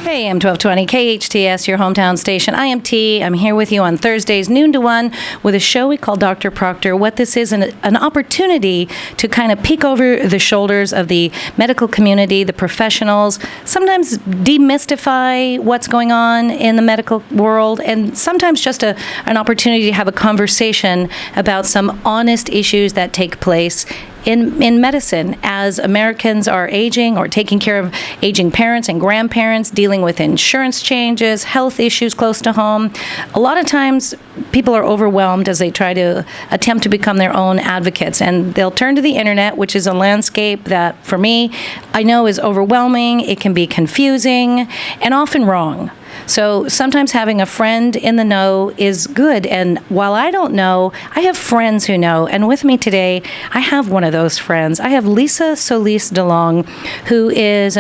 Hey, AM 1220, KHTS, your hometown station. I am T. I'm here with you on Thursdays, noon to 1, with a show we call Dr. Proctor. What this is, an opportunity to kind of peek over the shoulders of the medical community, the professionals, sometimes demystify what's going on in the medical world, and sometimes just an opportunity to have a conversation about some honest issues that take place in medicine as Americans are aging or taking care of aging parents and grandparents, dealing with insurance changes, health issues close to home. A lot of times people are overwhelmed as they try to attempt to become their own advocates, and they'll turn to the internet, which is a landscape that, for me, I know is overwhelming. It can be confusing and often wrong. So sometimes having a friend in the know is good. And while I don't know, I have friends who know. And with me today, I have one of those friends. I have Lisa Solis DeLong, who is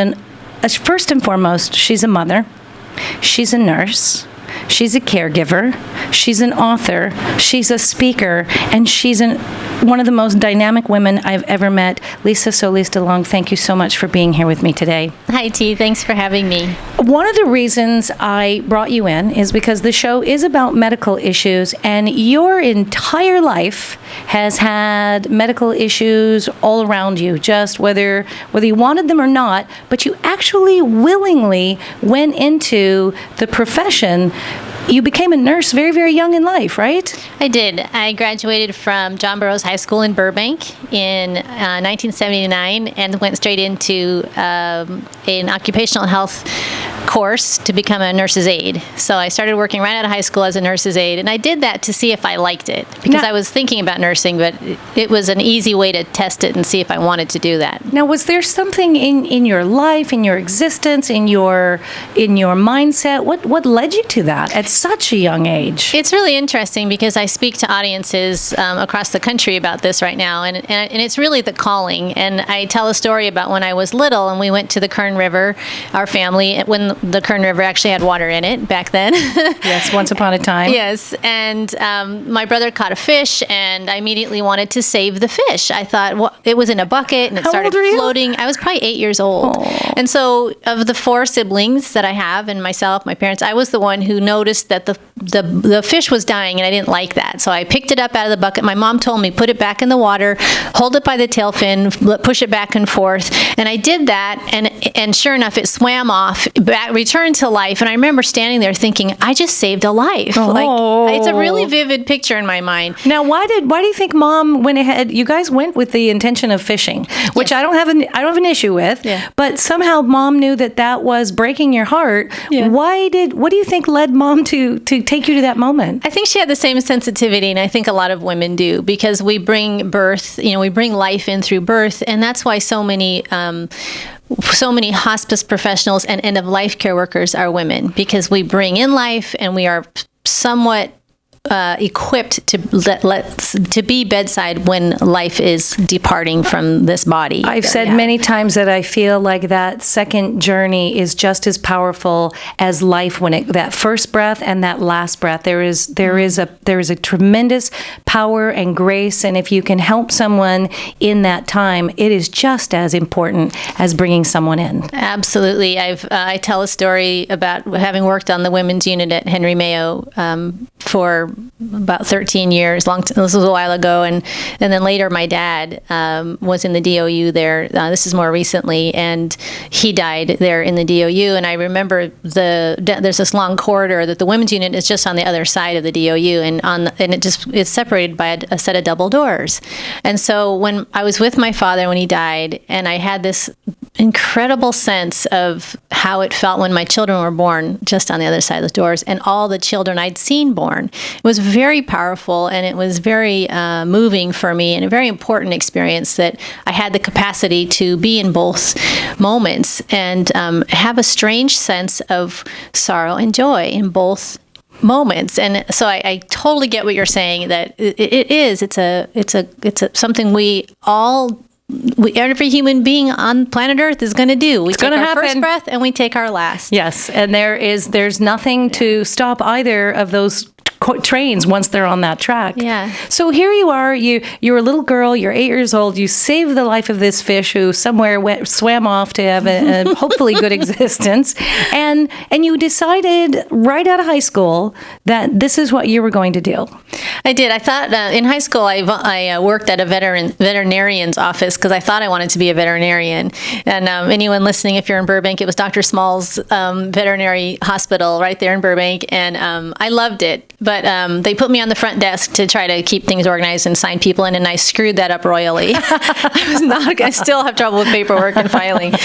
first and foremost, she's a mother. She's a nurse. She's a caregiver. She's an author. She's a speaker. And she's one of the most dynamic women I've ever met. Lisa Solis DeLong, thank you so much for being here with me today. Hi, T. Thanks for having me. One of the reasons I brought you in is because the show is about medical issues, and your entire life has had medical issues all around you, just whether you wanted them or not, but you actually willingly went into the profession. You became a nurse very, very young in life, right? I did. I graduated from John Burroughs High School in Burbank in 1979 and went straight into an occupational health course to become a nurse's aide. So I started working right out of high school as a nurse's aide, and I did that to see if I liked it, because I was thinking about nursing, but it was an easy way to test it and see if I wanted to do that. Now, was there something in your life, in your existence, in your mindset? What led you to that at such a young age? It's really interesting because I speak to audiences across the country about this right now, and it's really the calling. And I tell a story about when I was little and we went to the Kern River, our family, when the Kern River actually had water in it back then. Yes, once upon a time. Yes, and my brother caught a fish, and I immediately wanted to save the fish. I thought, well, it was in a bucket, and it started floating. I was probably 8 years old. Aww. And so of the 4 siblings that I have, and myself, my parents, I was the one who noticed that the fish was dying, and I didn't like that. So I picked it up out of the bucket. My mom told me, put it back in the water, hold it by the tail fin, push it back and forth. And I did that, and sure enough, it swam off, returned to life. And I remember standing there thinking, I just saved a life. Oh. Like, it's a really vivid picture in my mind. Now, why do you think Mom went ahead? You guys went with the intention of fishing, which yes. I don't have an issue with. Yeah. But somehow Mom knew that was breaking your heart. Yeah. What do you think led Mom to take you to that moment? I think she had the same sensitivity, and I think a lot of women do, because we bring we bring life in through birth, and that's why so many hospice professionals and end-of-life care workers are women, because we bring in life and we are somewhat equipped to be bedside when life is departing from this body. I've said many times that I feel like that second journey is just as powerful as life that first breath and that last breath. There is a tremendous power and grace, and if you can help someone in that time, it is just as important as bringing someone in. Absolutely. I tell a story about having worked on the women's unit at Henry Mayo for about 13 years. This was a while ago, and then later my dad was in the DOU there. This is more recently, and he died there in the DOU. And I remember there's this long corridor that the women's unit is just on the other side of the DOU, and it's separated by a set of double doors. And so when I was with my father when he died, and I had this incredible sense of how it felt when my children were born just on the other side of the doors, and all the children I'd seen born. It was very powerful, and it was very moving for me, and a very important experience that I had the capacity to be in both moments and have a strange sense of sorrow and joy in both moments. And so I totally get what you're saying, that it's something every human being on planet Earth is going to do. We take our first breath and we take our last. Yes, and there's nothing to stop either of those trains once they're on that track. Yeah. So here you are, you're a little girl, you're 8 years old, you save the life of this fish who somewhere swam off to have a hopefully good existence, and you decided right out of high school that this is what you were going to do. I did. I thought in high school I worked at a veterinarian's office because I thought I wanted to be a veterinarian. And anyone listening, if you're in Burbank, it was Dr. Small's veterinary hospital right there in Burbank, and I loved it. But they put me on the front desk to try to keep things organized and sign people in, and I screwed that up royally. I still have trouble with paperwork and filing, but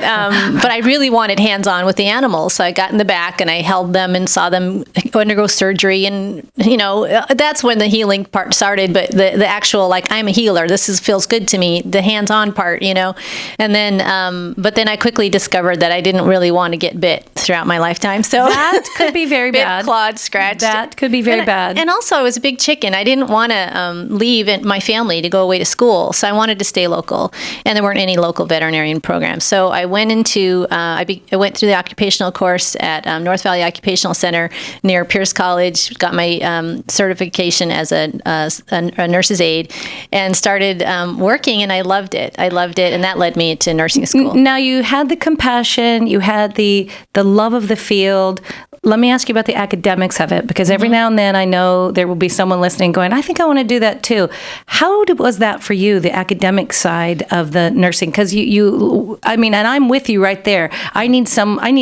I really wanted hands-on with the animals. So I got in the back and I held them and saw them undergo surgery, and that's when the healing part started. But the actual, like, I'm a healer, this feels good to me, the hands-on part, and then but then I quickly discovered that I didn't really want to get bit throughout my lifetime. So that could be very bit, bad. Clawed, scratched. That could be very bad. And also, I was a big chicken. I didn't want to leave my family to go away to school, so I wanted to stay local. And there weren't any local veterinarian programs, so I went into I went through the occupational course at North Valley Occupational Center near Pierce College. Got my certification as a nurse's aide, and started working. And I loved it. And that led me to nursing school. Now, you had the compassion, you had the love of the field. Let me ask you about the academics of it, because every now and then I know there will be someone listening going, I think I want to do that too. How was that for you, the academic side of the nursing? Because and I'm with you right there. I need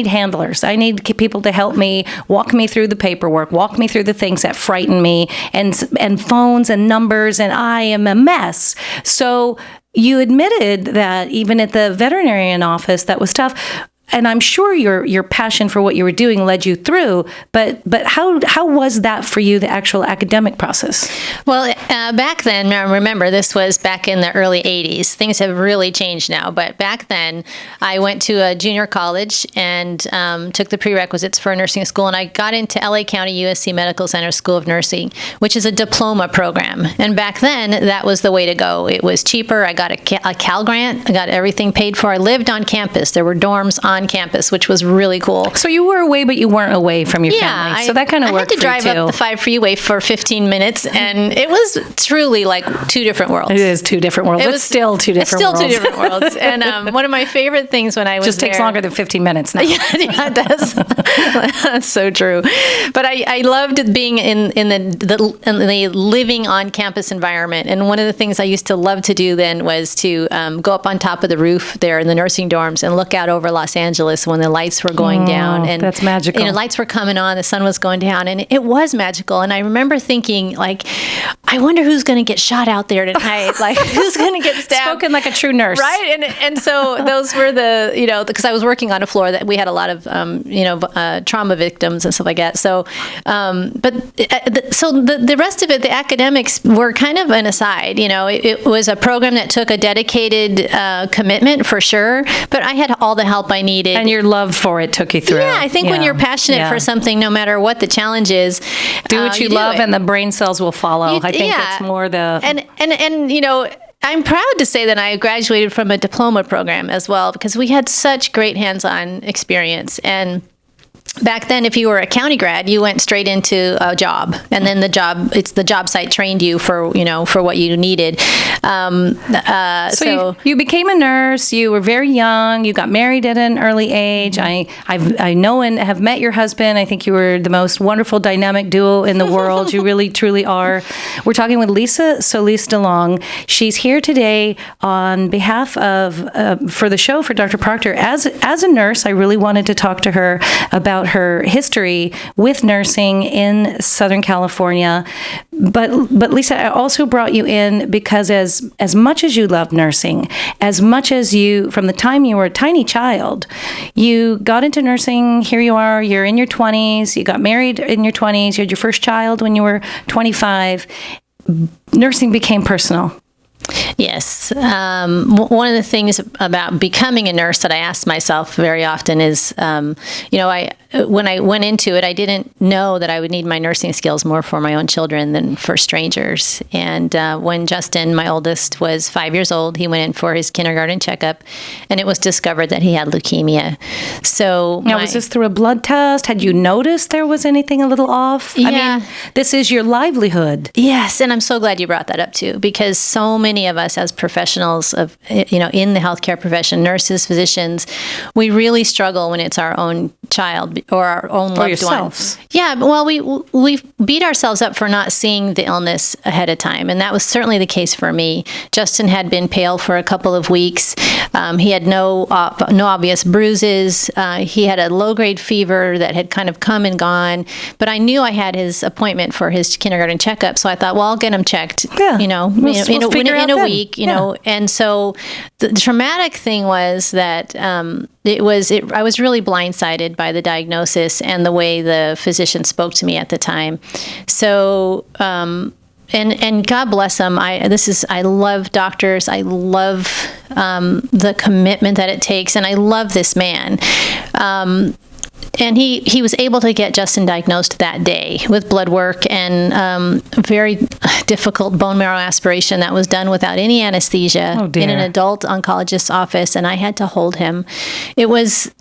handlers. I need people to help me, walk me through the paperwork, walk me through the things that frighten me, and phones and numbers, and I am a mess. So you admitted that even at the veterinarian office, that was tough. And I'm sure your passion for what you were doing led you through, but how was that for you, the actual academic process? Well, back then, remember, this was back in the early 80s. Things have really changed now, but back then, I went to a junior college and took the prerequisites for a nursing school, and I got into LA County USC Medical Center School of Nursing, which is a diploma program. And back then, that was the way to go. It was cheaper. I got a Cal grant. I got everything paid for. I lived on campus. There were dorms on campus, which was really cool. So you were away, but you weren't away from your family. So that kind of worked for you too. I had to drive up the 5 freeway for 15 minutes, and it was truly like two different worlds. It is two different worlds. It's still two different worlds. It's still two different worlds. And one of my favorite things when I was just takes longer than 15 minutes now. Yeah, it does. That's so true. But I loved being in the living on campus environment. And one of the things I used to love to do then was to go up on top of the roof there in the nursing dorms and look out over Los Angeles when the lights were going down, and that's magical. Lights were coming on, the sun was going down, and it was magical. And I remember thinking, like, I wonder who's going to get shot out there tonight. Like, who's going to get stabbed? Spoken like a true nurse, right? And so those were because I was working on a floor that we had a lot of trauma victims and stuff like that. So, so the rest of it, the academics were kind of an aside. It was a program that took a dedicated commitment for sure, but I had all the help I needed. And your love for it took you through. Yeah, I think when you're passionate for something, no matter what the challenge is, do what you love, and the brain cells will follow. I think that's more the and I'm proud to say that I graduated from a diploma program as well, because we had such great hands-on experience. And back then, if you were a county grad, you went straight into a job, and then the job site trained you for what you needed. So you became a nurse. You were very young. You got married at an early age. I know and have met your husband. I think you were the most wonderful dynamic duo in the world. You really, truly are. We're talking with Lisa Solis DeLong. She's here today on behalf of for the show for Dr. Proctor. As a nurse, I really wanted to talk to her about her history with nursing in Southern California. But Lisa, I also brought you in because as much as you love nursing, as much as you, from the time you were a tiny child, you got into nursing. Here you are, you're in your 20s, you got married in your 20s, you had your first child when you were 25. Nursing became personal. Yes. One of the things about becoming a nurse that I ask myself very often is, when I went into it, I didn't know that I would need my nursing skills more for my own children than for strangers. And when Justin, my oldest, was 5 years old, he went in for his kindergarten checkup, and it was discovered that he had leukemia. So now, was this through a blood test? Had you noticed there was anything a little off? Yeah. I mean, this is your livelihood. Yes, and I'm so glad you brought that up too, because so many of us as professionals of, in the healthcare profession, nurses, physicians, we really struggle when it's our own child or our own loved one. Yeah, well, we beat ourselves up for not seeing the illness ahead of time, and that was certainly the case for me. Justin had been pale for a couple of weeks. He had no obvious bruises. He had a low-grade fever that had kind of come and gone, but I knew I had his appointment for his kindergarten checkup, so I thought, well, I'll get him checked. Yeah. In a week. And so the traumatic thing was that I was really blindsided by the diagnosis and the way the physician spoke to me at the time. So, and God bless them. I love doctors. I love the commitment that it takes, and I love this man. And he was able to get Justin diagnosed that day with blood work and very difficult bone marrow aspiration that was done without any anesthesia in an adult oncologist's office, and I had to hold him. It was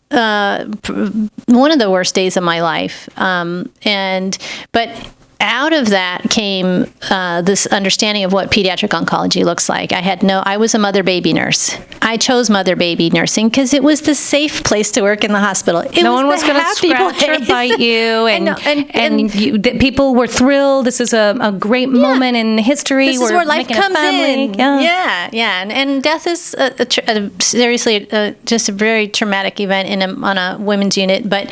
one of the worst days of my life. But out of that came this understanding of what pediatric oncology looks like. I was a mother-baby nurse. I chose mother-baby nursing because it was the safe place to work in the hospital. No one was going to scratch or bite you, and people were thrilled. This is a great moment in history. This is where life comes in. Yeah. And death is seriously just a very traumatic event on a women's unit, but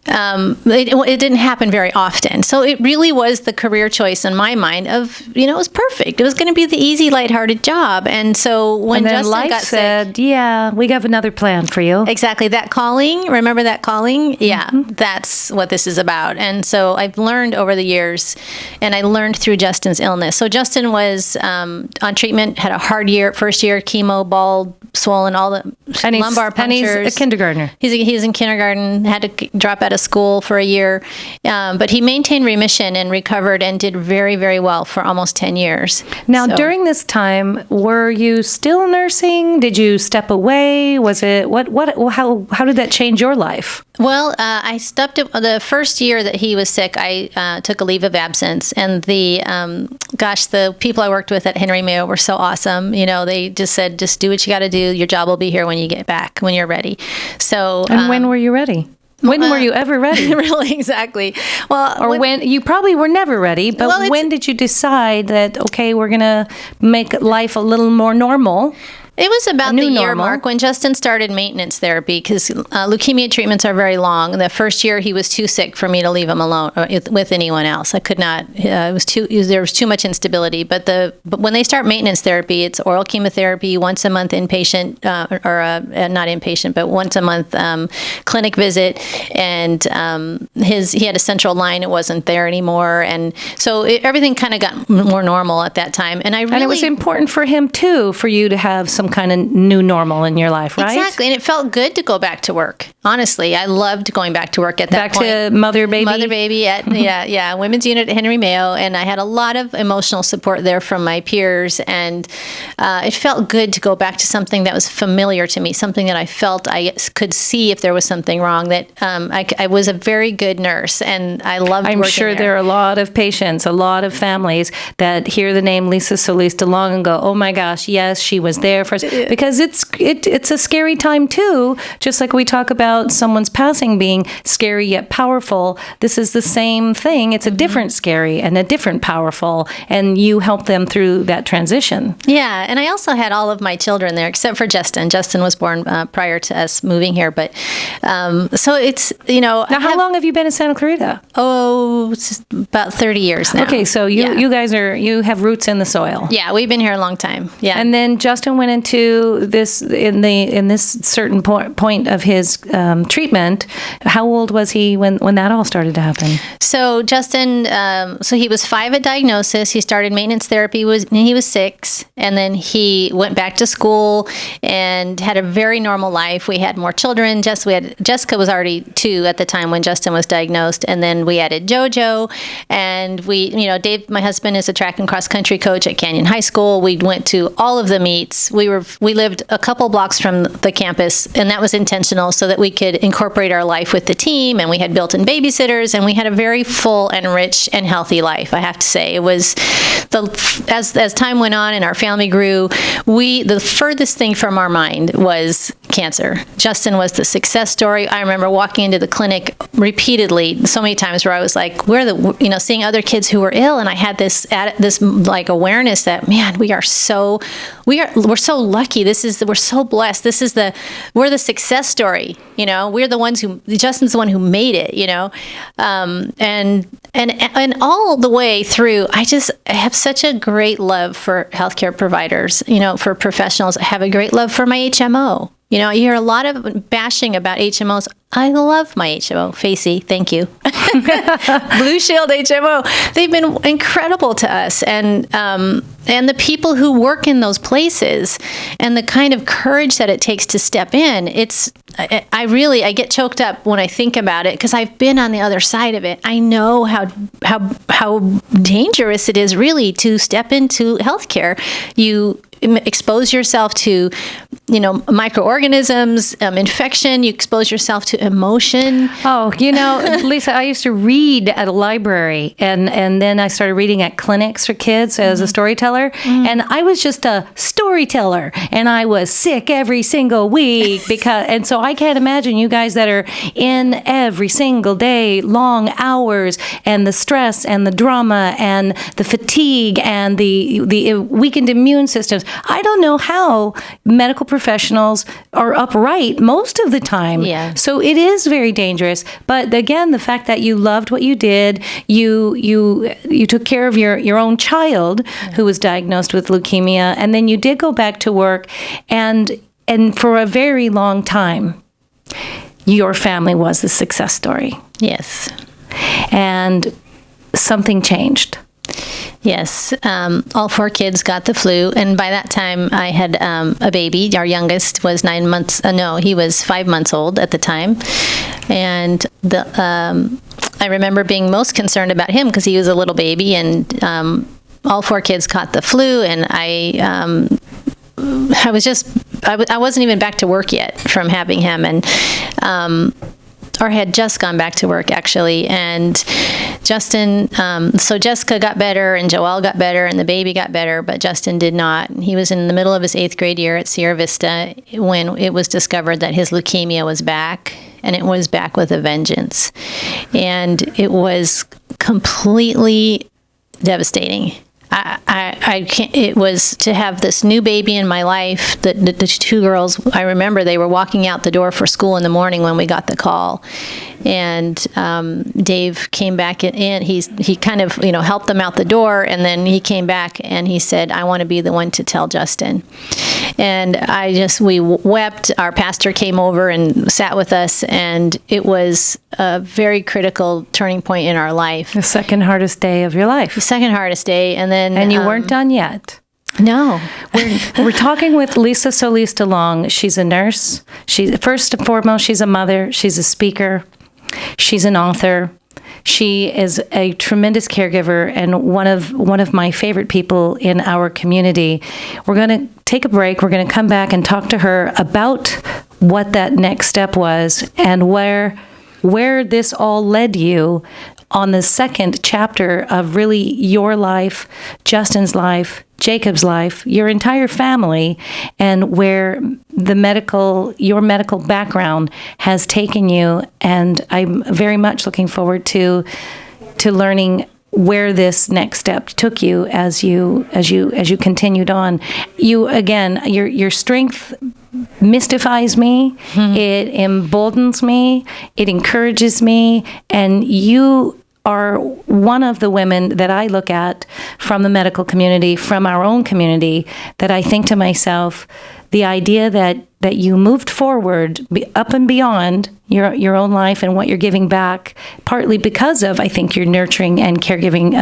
it didn't happen very often. So it really was the career choice in my mind of, it was perfect. It was going to be the easy, lighthearted job. And so when Justin life got said, sick, yeah, we have another plan for you. Exactly. That calling, remember that calling? Yeah, that's what this is about. And so I've learned over the years, and I learned through Justin's illness. So Justin was on treatment, had a hard first year, chemo, bald, swollen, all the lumbar punctures. And he's a kindergartner. He's in kindergarten, had to drop out of school for a year. But he maintained remission and recovered and did very, very well for almost 10 years. Now, during this time, were you still nursing? Did you step away? Was it, how did that change your life? Well, I stepped up the first year that he was sick. I took a leave of absence, and the people I worked with at Henry Mayo were so awesome. They just said, just do what you got to do. Your job will be here when you get back, when you're ready. So, and when were you ready? When were you ever ready? Really, exactly. Well, or when you probably were never ready, but when did you decide that, okay, we're going to make life a little more normal? It was about the year mark when Justin started maintenance therapy, because leukemia treatments are very long. The first year he was too sick for me to leave him alone with anyone else. I could not. There was too much instability. But when they start maintenance therapy, it's oral chemotherapy, once a month inpatient not inpatient, but once a month clinic visit, and he had a central line. It wasn't there anymore, and so everything kind of got more normal at that time. And it was important for him too, for you to have some kind of new normal in your life, right? Exactly. And it felt good to go back to work. Honestly, I loved going back to work at that point. Back to mother-baby? Mother-baby at, women's unit at Henry Mayo. And I had a lot of emotional support there from my peers. And it felt good to go back to something that was familiar to me, something that I felt I could see if there was something wrong, that I was a very good nurse, and I loved working there. I'm sure there are a lot of patients, a lot of families that hear the name Lisa Solis DeLong and go, oh my gosh, yes, she was there for us. Because it's a scary time too, just like we talk about someone's passing being scary yet powerful. This is the same thing. It's a different scary and a different powerful, and you help them through that transition. Yeah, and I also had all of my children there, except for Justin. Justin was born prior to us moving here, but so it's, Now, how long have you been in Santa Clarita? Oh, it's about 30 years now. Okay, so you guys you have roots in the soil. Yeah, we've been here a long time. Yeah. And then Justin went into to this in this certain point of his treatment. How old was he when that all started to happen? So Justin, so he was 5 at diagnosis. He started maintenance therapy when he was 6, and then he went back to school and had a very normal life. We had more children. Jessica was already 2 at the time when Justin was diagnosed, and then we added JoJo, and Dave, my husband, is a track and cross country coach at Canyon High School. We went to all of the meets. We lived a couple blocks from the campus, and that was intentional so that we could incorporate our life with the team, and we had built-in babysitters, and we had a very full and rich and healthy life. I have to say, it was as time went on and our family grew, the furthest thing from our mind was cancer. Justin was the success story. I remember walking into the clinic repeatedly, so many times where I was like, seeing other kids who were ill, and I had this like awareness that, man, we're so lucky. We're so blessed. We're the success story. We're the ones Justin's the one who made it. And all the way through, I have such a great love for healthcare providers. For professionals, I have a great love for my HMO. You hear a lot of bashing about HMOs. I love my HMO. Facey, thank you. Blue Shield HMO. They've been incredible to us. And the people who work in those places and the kind of courage that it takes to step in, I get choked up when I think about it because I've been on the other side of it. I know how dangerous it is really to step into healthcare. You expose yourself to, microorganisms, infection. You expose yourself to emotion. Oh, Lisa, I used to read at a library, and then I started reading at clinics for kids as a storyteller. And I was just a storyteller, and I was sick every single week and so I can't imagine you guys that are in every single day, long hours, and the stress and the drama and the fatigue and the weakened immune systems. I don't know how medical professionals are upright most of the time. Yeah. So it is very dangerous. But again, the fact that you loved what you did, you took care of your own child who was diagnosed with leukemia, and then you did go back to work, and for a very long time, your family was the success story. Yes. And something changed. Yes. All 4 kids got the flu. And by that time, I had a baby. Our youngest was 9 months. He was 5 months old at the time. And I remember being most concerned about him because he was a little baby. And all 4 kids caught the flu. And I wasn't even back to work yet from having him. And or had just gone back to work, actually. And Justin, so Jessica got better and Joelle got better and the baby got better, but Justin did not. He was in the middle of his 8th grade year at Sierra Vista when it was discovered that his leukemia was back, and it was back with a vengeance. And it was completely devastating. I can't, it was to have this new baby in my life. The 2 girls, I remember they were walking out the door for school in the morning when we got the call. And Dave came back in. He kind of, helped them out the door. And then he came back and he said, I want to be the one to tell Justin. And we wept. Our pastor came over and sat with us. And it was a very critical turning point in our life. The second hardest day of your life. The second hardest day. And you weren't done yet. No. We're talking with Lisa Solis DeLong. She's a nurse. First and foremost, she's a mother. She's a speaker. She's an author. She is a tremendous caregiver and one of my favorite people in our community. We're going to take a break. We're going to come back and talk to her about what that next step was and where this all led you on the second chapter of really your life, Justin's life, Jacob's life, your entire family, and where your medical background has taken you. And I'm very much looking forward to learning where this next step took you as you continued on. Your strength mystifies me. Mm-hmm. It emboldens me. It encourages me. And you are one of the women that I look at from the medical community, from our own community, that I think to myself, the idea that you moved forward up and beyond your own life and what you're giving back, partly because of, I think, your nurturing and caregiving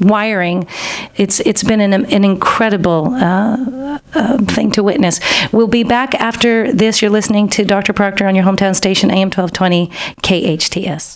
wiring. It's been an incredible thing to witness. We'll be back after this. You're listening to Dr. Proctor on your hometown station, AM 1220 KHTS.